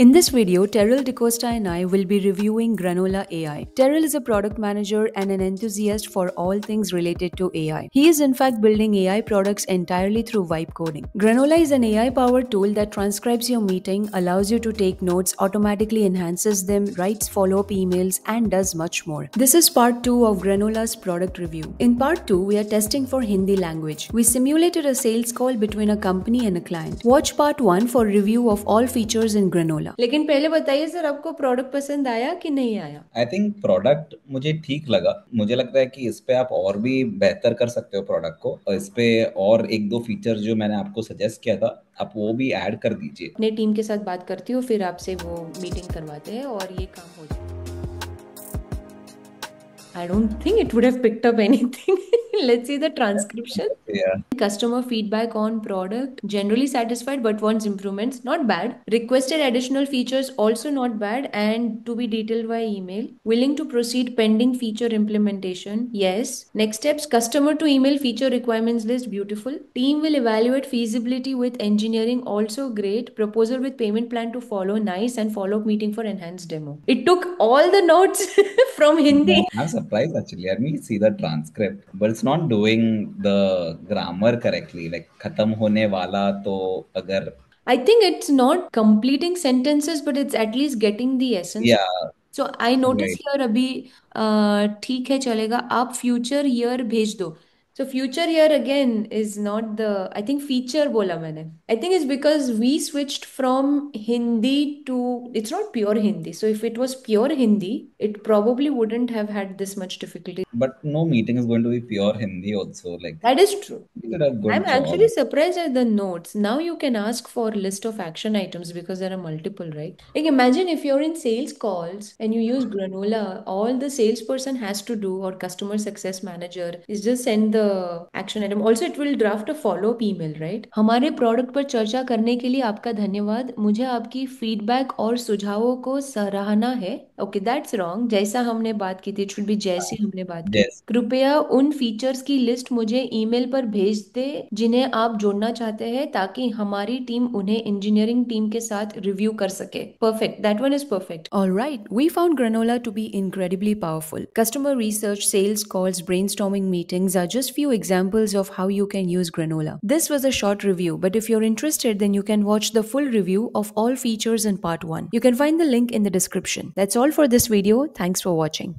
In this video, Terrell DeCosta and I will be reviewing Granola AI. Terrell is a product manager and an enthusiast for all things related to AI. He is in fact building AI products entirely through vibe coding. Granola is an AI-powered tool that transcribes your meeting, allows you to take notes, automatically enhances them, writes follow-up emails, and does much more. This is part 2 of Granola's product review. In part 2, we are testing for Hindi language. We simulated a sales call between a company and a client. Watch part 1 for review of all features in Granola. लेकिन पहले बताइए sir, आपको product पसंद आया कि नहीं आया? I think product मुझे ठीक लगा। मुझे लगता है कि इस पे आप और भी बेहतर कर सकते हो प्रोडक्ट को, और इस पे और एक दो फीचर जो मैंने आपको सजेस्ट किया था आप वो भी ऐड कर दीजिए। अपने टीम के साथ बात करती हूँ, फिर आपसे वो मीटिंग करवाते हैं और ये काम हो जाए। I don't think it would have picked up anything. Let's see the transcription. Yeah. Customer feedback on product. Generally satisfied but wants improvements. Not bad. Requested additional features. Also not bad. And to be detailed by email. Willing to proceed pending feature implementation. Yes. Next steps. Customer to email feature requirements list. Beautiful. Team will evaluate feasibility with engineering. Also great. Proposal with payment plan to follow. Nice. And follow-up meeting for enhanced demo. It took all the notes from Hindi. I'm surprised actually. Let me see the transcript, but it's not doing the grammar correctly. Like खत्म होने वाला तो अगर I think it's not completing sentences, but it's at least getting the essence. yeah So I notice right. here अभी ठीक है चलेगा, आप future year भेज दो. So future year again is not the, I think feature बोला मैंने. I think it's because we switched from Hindi to, it's not pure Hindi. So if it was pure Hindi, it probably wouldn't have had this much difficulty. But no meeting is going to be pure Hindi also. Like That is true. you did a I'm good actually job. surprised at the notes. Now you can ask for list of action items because there are multiple, right? Like imagine if you're in sales calls and you use Granola, all the salesperson has to do or customer success manager is just send the action item. Also, it will draft a follow-up email, right? हमारे product पर चर्चा करने के लिए आपका धन्यवाद। मुझे आपकी फीडबैक और सुझावों को सराहना है। Okay, that's wrong. जैसा हमने बात की थी, इट शुड बी जैसी हमने बात की। Yes. कृपया उन फीचर्स की लिस्ट मुझे ईमेल पर भेज दे जिन्हें आप जोड़ना चाहते हैं ताकि हमारी टीम उन्हें इंजीनियरिंग टीम के साथ रिव्यू कर सके। Perfect. That one is perfect. All right. We found Granola to be incredibly powerful. Customer research, sales calls, brainstorming meetings are just few examples of how you can use Granola. This was a short review, but if you're interested, then you can watch the full review of all features in part 1. You can find the link in the description. That's all for this video. Thanks for watching.